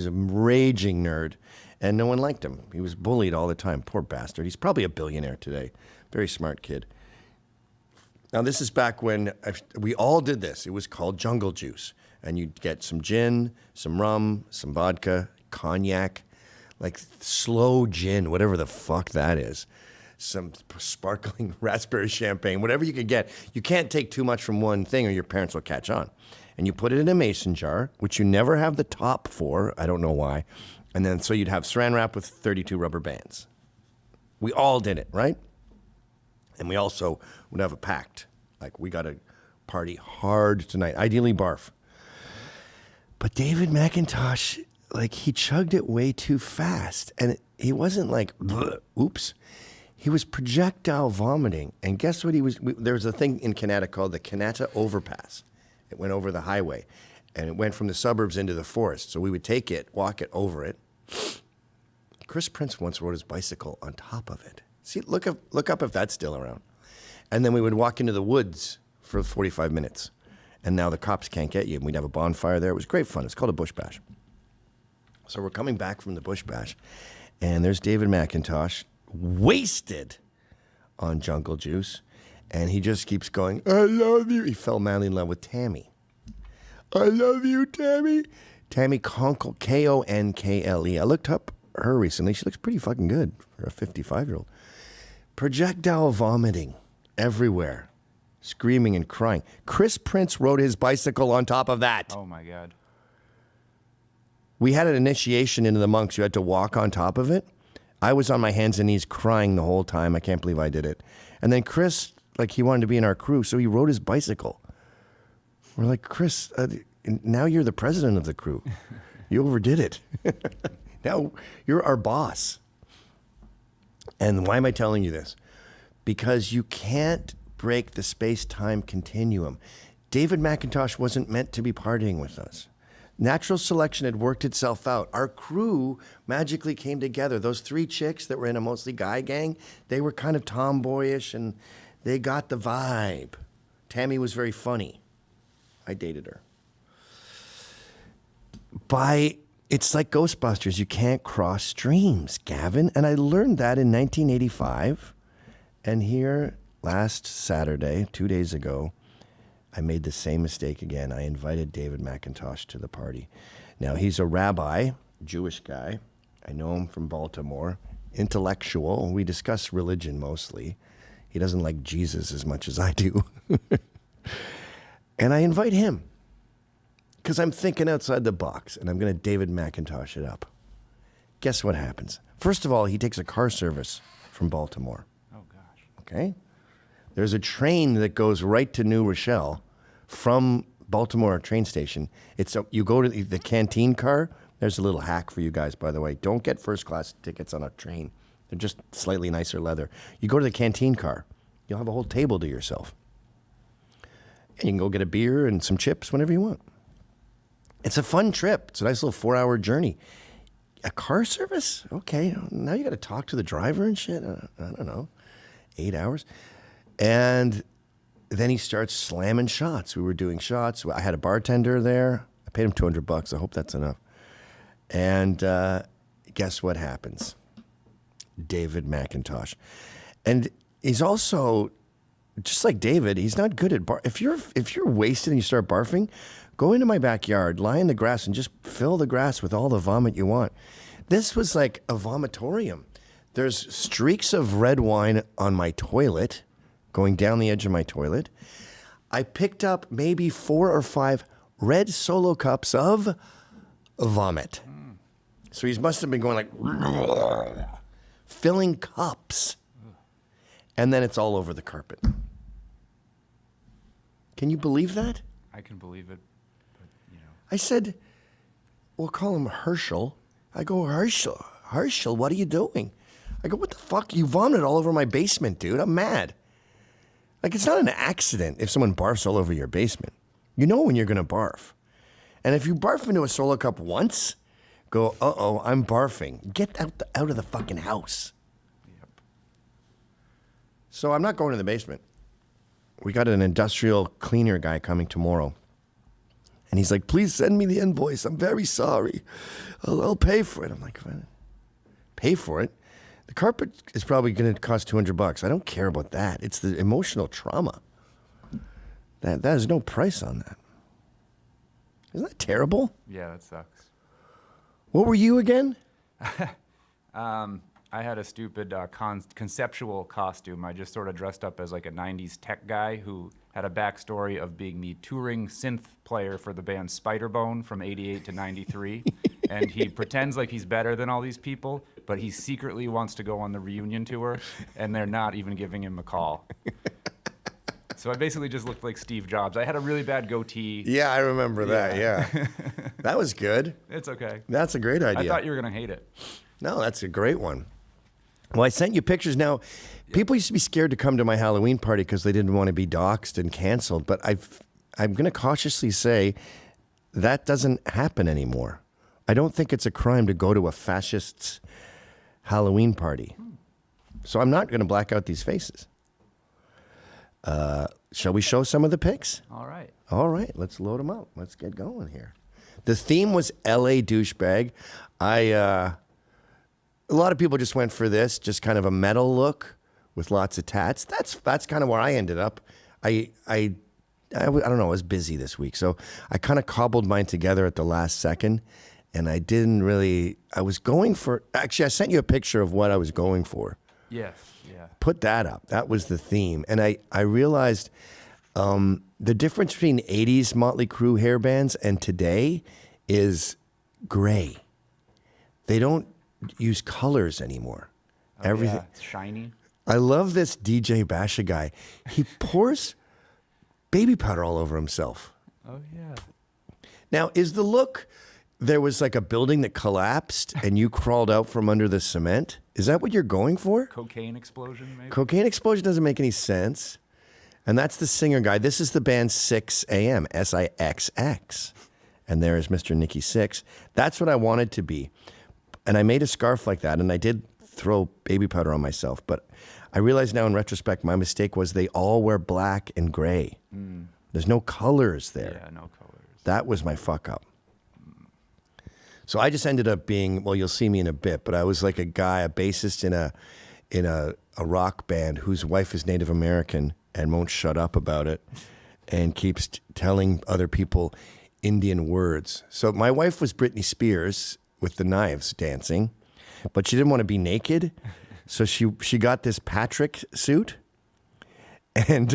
He's a raging nerd, and no one liked him. He was bullied all the time. Poor bastard. He's probably a billionaire today. Very smart kid. Now, this is back when we all did this. It was called Jungle Juice. And you'd get some gin, some rum, some vodka, cognac, like slow gin, whatever the fuck that is. Some sparkling raspberry champagne, whatever you could get. You can't take too much from one thing or your parents will catch on. And you put it in a mason jar, which you never have the top for. I don't know why. And then so you'd have saran wrap with 32 rubber bands. We all did it, right? And we also would have a pact. Like, we got to party hard tonight. Ideally, barf. But David McIntosh, like, he chugged it way too fast. And he wasn't like, oops. He was projectile vomiting. And guess what he was? There was a thing in Canada called the Kanata Overpass. It went over the highway. And it went from the suburbs into the forest. So we would take it, walk it over it. Chris Prince once rode his bicycle on top of it. See, look up if that's still around. And then we would walk into the woods for 45 minutes. And now the cops can't get you. And we'd have a bonfire there. It was great fun. It's called a bush bash. So we're coming back from the bush bash. And there's David McIntosh, wasted on Jungle Juice. And he just keeps going, I love you. He fell madly in love with Tammy. I love you, Tammy. Tammy Konkle, Konkle. I looked up her recently. She looks pretty fucking good for a 55-year-old. Projectile vomiting everywhere, screaming and crying. Chris Prince rode his bicycle on top of that. Oh, my God. We had an initiation into the monks. You had to walk on top of it. I was on my hands and knees crying the whole time. I can't believe I did it. And then Chris, like, he wanted to be in our crew, so he rode his bicycle. We're like, Chris, now you're the president of the crew. You overdid it. Now you're our boss. And why am I telling you this? Because you can't break the space-time continuum. David McIntosh wasn't meant to be partying with us. Natural selection had worked itself out. Our crew magically came together. Those three chicks that were in a mostly guy gang, they were kind of tomboyish and they got the vibe. Tammy was very funny. I dated her. It's like Ghostbusters. You can't cross streams, Gavin. And I learned that in 1985. And here, last Saturday, 2 days ago, I made the same mistake again. I invited David McIntosh to the party. Now, he's a rabbi, Jewish guy. I know him from Baltimore. Intellectual. We discuss religion mostly. He doesn't like Jesus as much as I do. And I invite him because I'm thinking outside the box, and I'm going to David McIntosh it up. Guess what happens? First of all, he takes a car service from Baltimore. Oh, gosh. Okay? There's a train that goes right to New Rochelle from Baltimore train station. You go to the canteen car. There's a little hack for you guys, by the way. Don't get first class tickets on a train. They're just slightly nicer leather. You go to the canteen car. You'll have a whole table to yourself. And you can go get a beer and some chips whenever you want. It's a fun trip. It's a nice little 4-hour journey. A car service? Okay, now you got to talk to the driver and shit. I don't know. 8 hours. And then he starts slamming shots. We were doing shots. I had a bartender there. I paid him $200. I hope that's enough. And guess what happens? David McIntosh. And he's also, just like David, he's not good at if you're wasted and you start barfing, go into my backyard, lie in the grass, and just fill the grass with all the vomit you want. This was like a vomitorium. There's streaks of red wine on my toilet, going down the edge of my toilet. I picked up maybe 4 or 5 red Solo cups of vomit. So he must have been going like, filling cups. And then it's all over the carpet. Can you believe that? I can believe it, but, I said, we'll call him Herschel. I go, Herschel, what are you doing? I go, what the fuck? You vomited all over my basement, dude. I'm mad. Like, it's not an accident if someone barfs all over your basement. You know when you're going to barf. And if you barf into a Solo cup once, go, uh-oh, I'm barfing. Get out of the fucking house. Yep. So I'm not going to the basement. We got an industrial cleaner guy coming tomorrow. And he's like, please send me the invoice. I'm very sorry. I'll pay for it. I'm like, pay for it? The carpet is probably going to cost $200. I don't care about that. It's the emotional trauma. That is no price on that. Isn't that terrible? Yeah, that sucks. What were you again? I had a stupid conceptual costume. I just sort of dressed up as like a 90s tech guy who had a backstory of being the touring synth player for the band Spiderbone from 88 to 93. And he pretends like he's better than all these people, but he secretly wants to go on the reunion tour, and they're not even giving him a call. So I basically just looked like Steve Jobs. I had a really bad goatee. Yeah, I remember that. Yeah. That was good. It's okay. That's a great idea. I thought you were going to hate it. No, that's a great one. Well, I sent you pictures. Now, people used to be scared to come to my Halloween party because they didn't want to be doxxed and canceled. But I'm going to cautiously say that doesn't happen anymore. I don't think it's a crime to go to a fascist's Halloween party. So I'm not going to black out these faces. Shall we show some of the pics? All right. All right, let's load them up. Let's get going here. The theme was LA douchebag. A lot of people just went for this, just kind of a metal look with lots of tats. That's kind of where I ended up. I don't know, I was busy this week, so I kind of cobbled mine together at the last second, and I was going for, actually I sent you a picture of what I was going for. Yes, yeah. Put that up. That was the theme. And I realized the difference between 80s Motley Crue hair bands and today is gray. They don't use colors anymore. Oh, Everything. yeah, it's shiny. I love this DJ Basha guy. He pours baby powder all over himself. Oh, yeah. Now, is the look, there was like a building that collapsed and you crawled out from under the cement? Is that what you're going for? Cocaine explosion, maybe? Cocaine explosion doesn't make any sense. And that's the singer guy. This is the band 6 AM, SIXX. And there is Mr. Nicky Six. That's what I wanted to be. And I made a scarf like that, and I did throw baby powder on myself. But I realize now in retrospect, my mistake was they all wear black and gray. There's no colors there. Yeah, no colors. That was my fuck up. So I just ended up being, well, you'll see me in a bit, but I was like a guy, a bassist in a rock band whose wife is Native American and won't shut up about it and keeps telling other people Indian words. So my wife was Britney Spears with the knives dancing, but she didn't want to be naked. So she got this Patrick suit. And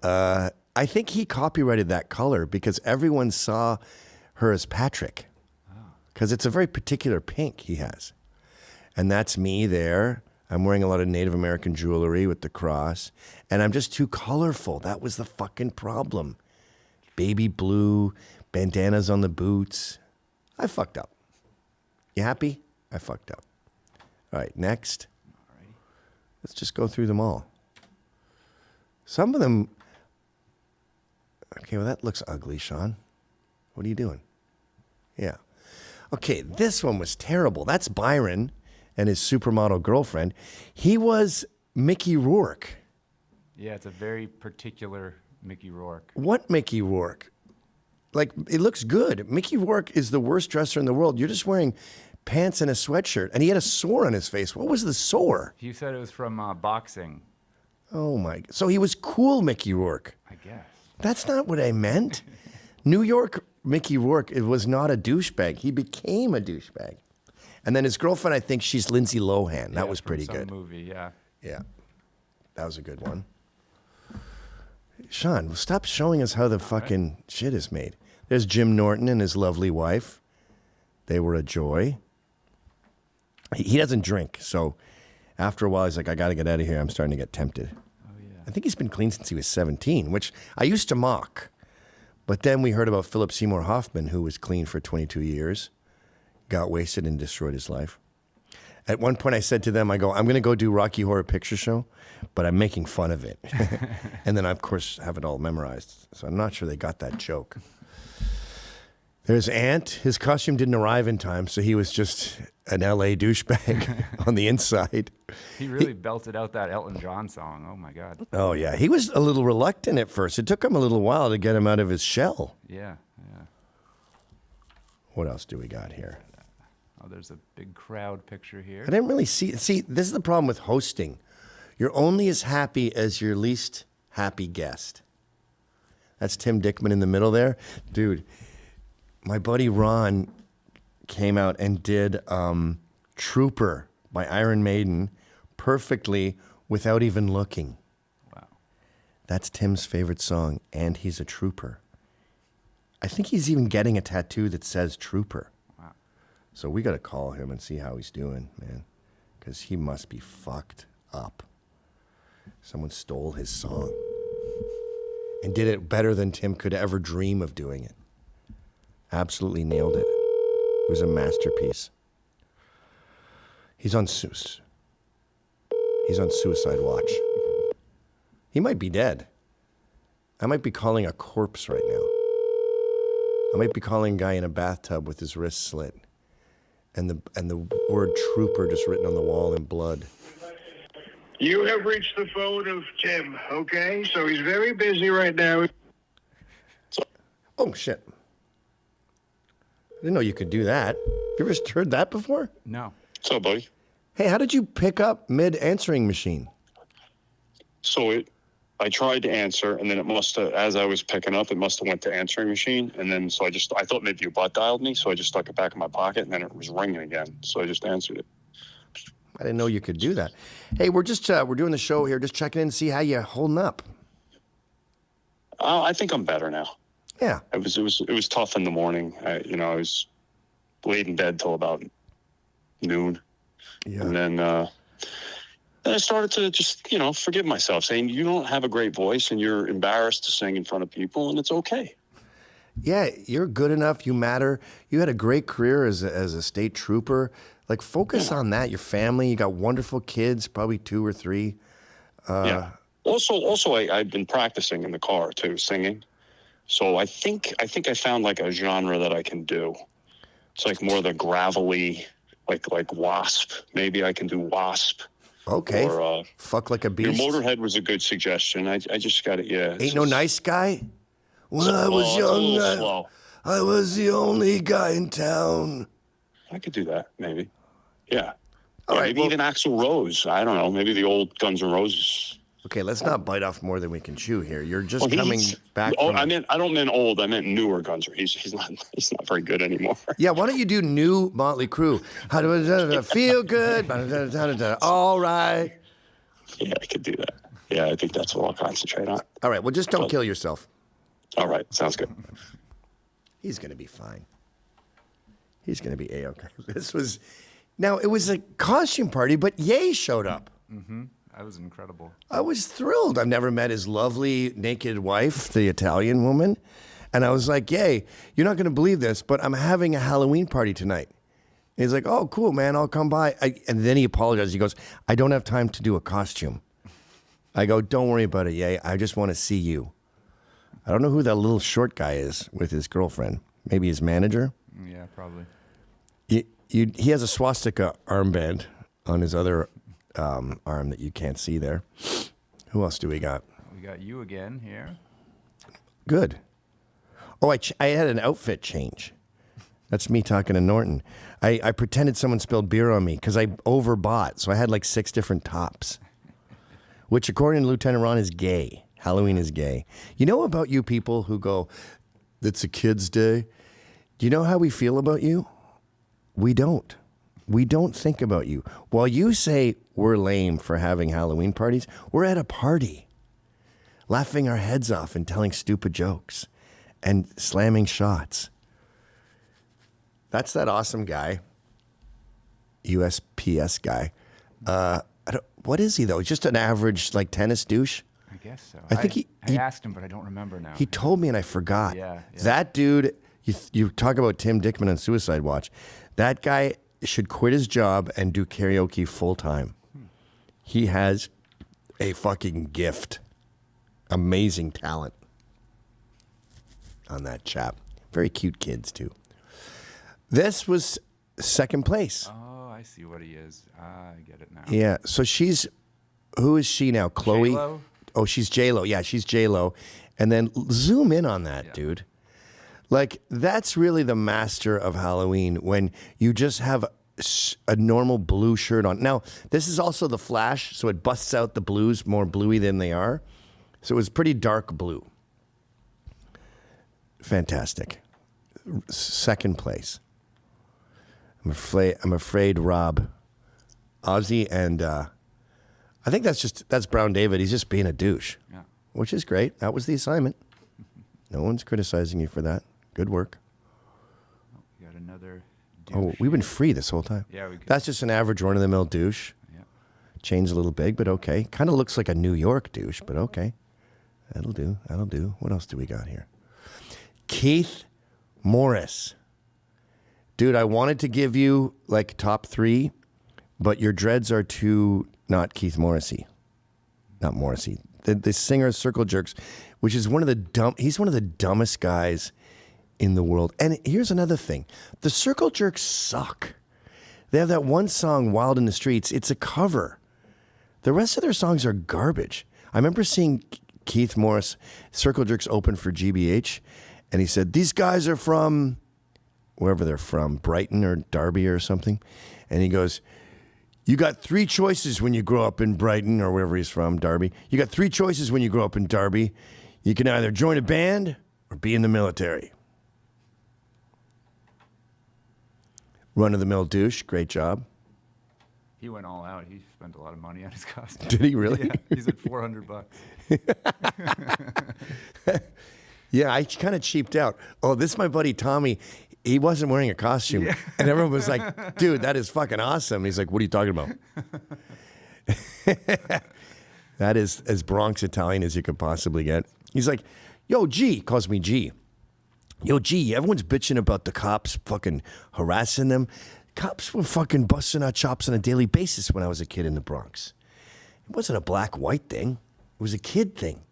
I think he copyrighted that color because everyone saw her as Patrick. Because it's a very particular pink he has. And that's me there. I'm wearing a lot of Native American jewelry with the cross. And I'm just too colorful. That was the fucking problem. Baby blue, bandanas on the boots. I fucked up. You happy? I fucked up. All right, next. All right. Let's just go through them all. Some of them... Okay, well, that looks ugly, Sean. What are you doing? Yeah. Okay, this one was terrible. That's Byron and his supermodel girlfriend. He was Mickey Rourke. Yeah, it's a very particular Mickey Rourke. What Mickey Rourke? Like, it looks good. Mickey Rourke is the worst dresser in the world. You're just wearing pants and a sweatshirt. And he had a sore on his face. What was the sore? You said it was from boxing, Oh, my. So he was cool Mickey Rourke. I guess. That's not what I meant. New York Mickey Rourke, it was not a douchebag. He became a douchebag. And then his girlfriend, I think she's Lindsay Lohan. That Yeah, was from pretty some good. movie, yeah. Yeah. That was a good one. Sean, stop showing us how the fucking shit is made. There's Jim Norton and his lovely wife. They were a joy. He doesn't drink, so after a while, he's like, I got to get out of here. I'm starting to get tempted. Oh, yeah. I think he's been clean since he was 17, which I used to mock. But then we heard about Philip Seymour Hoffman, who was clean for 22 years, got wasted and destroyed his life. At one point, I said to them, I go, I'm going to go do Rocky Horror Picture Show, but I'm making fun of it. And then I, of course, have it all memorized. So I'm not sure they got that joke. There's Ant. His costume didn't arrive in time, so he was just an LA douchebag on the inside. He really belted out that Elton John song. Oh my God. Oh, yeah. He was a little reluctant at first. It took him a little while to get him out of his shell. Yeah, yeah. What else do we got here? Oh, there's a big crowd picture here. I didn't really see. See, this is the problem with hosting. You're only as happy as your least happy guest. That's Tim Dickman in the middle there. Dude, my buddy Ron came out and did Trooper by Iron Maiden perfectly without even looking. Wow. That's Tim's favorite song, and he's a trooper. I think he's even getting a tattoo that says Trooper. Wow. So we got to call him and see how he's doing, man, because he must be fucked up. Someone stole his song and did it better than Tim could ever dream of doing it. Absolutely nailed it. It was a masterpiece. He's on Suicide Watch. He might be dead. I might be calling a corpse right now. I might be calling a guy in a bathtub with his wrist slit, and the word trooper just written on the wall in blood. You have reached the phone of Tim, okay? So he's very busy right now. Oh, shit. I didn't know you could do that. You ever heard that before? No. What's up, buddy? Hey, how did you pick up mid-answering machine? So I tried to answer, and then it must have, as I was picking up, it must have went to answering machine, and then so I thought maybe you butt dialed me, so I just stuck it back in my pocket, and then it was ringing again, so I just answered it. I didn't know you could do that. Hey, we're just we're doing the show here, just checking in to see how you're holding up. I think I'm better now. Yeah. It was tough in the morning. I was laid in bed till about noon, and then I started to just forgive myself, saying you don't have a great voice and you're embarrassed to sing in front of people, and it's okay. Yeah, you're good enough. You matter. You had a great career as a state trooper. Like, focus on that. Your family. You got wonderful kids, probably 2 or 3. Yeah. Also, I've been practicing in the car too, singing. So I think I found like a genre that I can do. It's like more the gravelly, like Wasp. Maybe I can do Wasp. Okay. Or, fuck like a beast. Your Motorhead was a good suggestion. I just got it. Yeah. Ain't no nice guy. When I was it's a young, little slow. I was the only guy in town. I could do that, maybe. Yeah. All right, maybe well- even Axl Rose. I don't know. Maybe the old Guns N' Roses. Okay, let's not bite off more than we can chew here. You're just Well, coming back from... I don't mean old. I meant newer Guns N' Roses. He's not very good anymore. Yeah, why don't you do new Motley Crue? How do I feel good? All right. Yeah, I could do that. Yeah, I think that's what I'll concentrate on. All right, well, just don't kill yourself. All right, sounds good. He's going to be fine. He's going to be A-okay. Now, it was a costume party, but Ye showed up. Mm-hmm. That was incredible. I was thrilled. I've never met his lovely naked wife, the Italian woman. And I was like, Ye, you're not going to believe this, but I'm having a Halloween party tonight. And he's like, oh, cool, man, I'll come by. And then he apologized. He goes, I don't have time to do a costume. I go, don't worry about it, Ye. I just want to see you. I don't know who that little short guy is with his girlfriend. Maybe his manager? Yeah, probably. He has a swastika armband on his other arm that you can't see there. Who else do we got? We got you again here. Good. Oh, I had an outfit change. That's me talking to Norton. I pretended someone spilled beer on me because I overbought. So I had like 6 different tops, which according to Lieutenant Ron is gay. Halloween is gay. You know about you people who go, it's a kid's day? Do you know how we feel about you? We don't. We don't think about you. While you say we're lame for having Halloween parties, we're at a party, laughing our heads off and telling stupid jokes and slamming shots. That's that awesome guy, USPS guy. What is he, though? He's just an average, like, tennis douche? I guess so. I think I asked him, but I don't remember now. He told me and I forgot. Yeah. That dude, you talk about Tim Dickman on Suicide Watch. That guy should quit his job and do karaoke full time. He has a fucking gift. Amazing talent on that chap. Very cute kids, too. This was second place. Oh, I see what he is. I get it now. Yeah. So who is she now? Chloe? J-Lo? Oh, she's J-Lo. Yeah, she's J-Lo. And then zoom in on that, dude. Like, that's really the master of Halloween, when you just have a normal blue shirt on. Now, this is also the Flash, so it busts out the blues more bluey than they are. So it was pretty dark blue. Fantastic. Second place. I'm afraid Rob, Ozzy, and I think that's Brown David. He's just being a douche, which is great. That was the assignment. No one's criticizing you for that. Good work. We got another douche. Oh, we've been free this whole time. Yeah, we could. That's just an average run-of-the-mill douche. Yeah. Changed a little big, but okay. Kind of looks like a New York douche, but okay. That'll do. That'll do. What else do we got here? Keith Morris. Dude, I wanted to give you like top 3, but your dreads are too not Keith Morrissey. Not Morrissey. The singer of Circle Jerks, which is he's one of the dumbest guys in the world. And here's another thing. The Circle Jerks suck. They have that one song, Wild in the Streets. It's a cover. The rest of their songs are garbage. I remember seeing Keith Morris, Circle Jerks, open for GBH, and he said, these guys are from wherever they're from, Brighton or Derby or something. And he goes, you got 3 choices when you grow up in Brighton or wherever he's from, Derby. You got 3 choices when you grow up in Derby. You can either join a band or be in the military. Run-of-the-mill douche, great job. He went all out. He spent a lot of money on his costume. Did he really? Yeah, he's at $400. Yeah, I kind of cheaped out. Oh, this is my buddy Tommy. He wasn't wearing a costume. Yeah. And everyone was like, dude, that is fucking awesome. He's like, what are you talking about? That is as Bronx Italian as you could possibly get. He's like, yo, G, calls me G. Yo, G, everyone's bitching about the cops fucking harassing them. Cops were fucking busting our chops on a daily basis when I was a kid in the Bronx. It wasn't a black-white thing. It was a kid thing.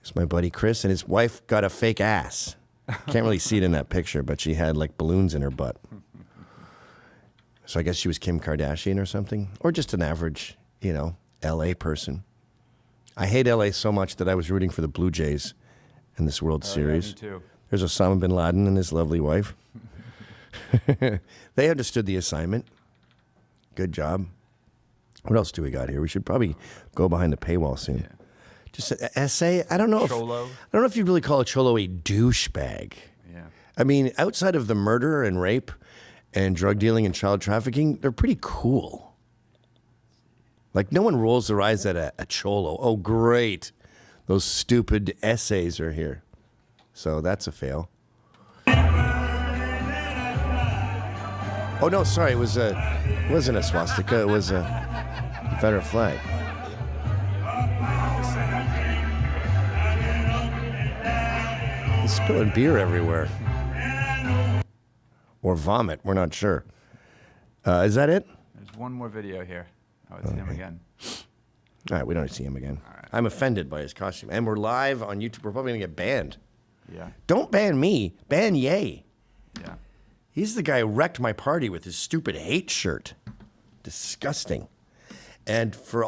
It's my buddy Chris, and his wife got a fake ass. Can't really see it in that picture, but she had like balloons in her butt. So I guess she was Kim Kardashian or something, or just an average, LA person. I hate LA so much that I was rooting for the Blue Jays in this World Series. Yeah, me too. There's Osama bin Laden and his lovely wife. They understood the assignment. Good job. What else do we got here? We should probably go behind the paywall soon. Yeah. Just an essay. I don't know Cholo. if you'd really call a cholo a douchebag. Yeah. I mean, outside of the murder and rape and drug dealing and child trafficking, they're pretty cool. Like, no one rolls their eyes at a cholo. Oh, great. Those stupid essays are here. So that's a fail. Oh, no, sorry. It wasn't a swastika. It was a Confederate flag. He's spilling beer everywhere. Or vomit. We're not sure. Is that it? There's one more video here. Oh, it's him again. All right, we don't see him again. I'm offended by his costume. And we're live on YouTube. We're probably going to get banned. Yeah. Don't ban me. Ban Ye. Yeah. He's the guy who wrecked my party with his stupid hate shirt. Disgusting. And for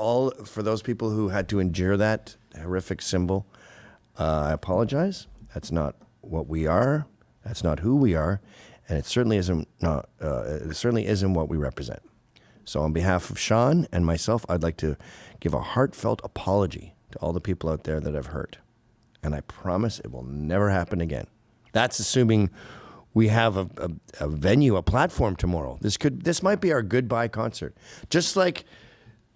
those people who had to endure that horrific symbol, I apologize. That's not what we are. That's not who we are, and it certainly isn't what we represent. So, on behalf of Sean and myself, I'd like to give a heartfelt apology to all the people out there that I've hurt, and I promise it will never happen again. That's assuming we have a venue, a platform tomorrow. This might be our goodbye concert, just like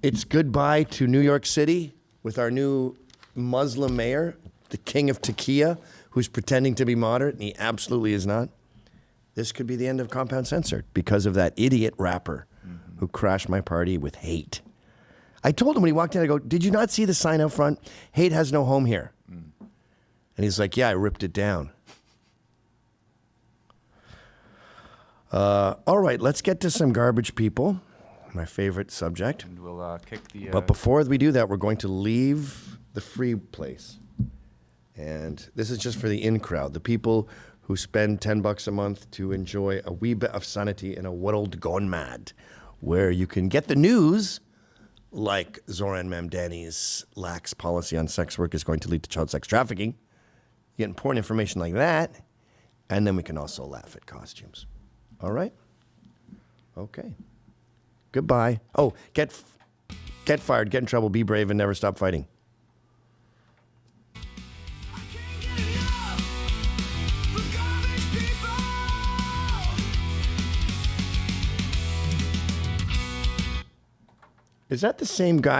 it's goodbye to New York City with our new Muslim mayor, the king of Takia, who's pretending to be moderate, and he absolutely is not. This could be the end of Compound Censored because of that idiot rapper who crashed my party with hate. I told him when he walked in, I go, did you not see the sign out front? Hate has no home here. And he's like, yeah, I ripped it down. All right, let's get to some garbage people, my favorite subject. And we'll kick the... But before we do that, we're going to leave the free place. And this is just for the in crowd, the people who spend $10 a month to enjoy a wee bit of sanity in a world gone mad, where you can get the news like Zoran Mamdani's lax policy on sex work is going to lead to child sex trafficking. You get important information like that, and then we can also laugh at costumes. All right? Okay. Goodbye. Oh, get fired, get in trouble, be brave, and never stop fighting. Is that the same guy?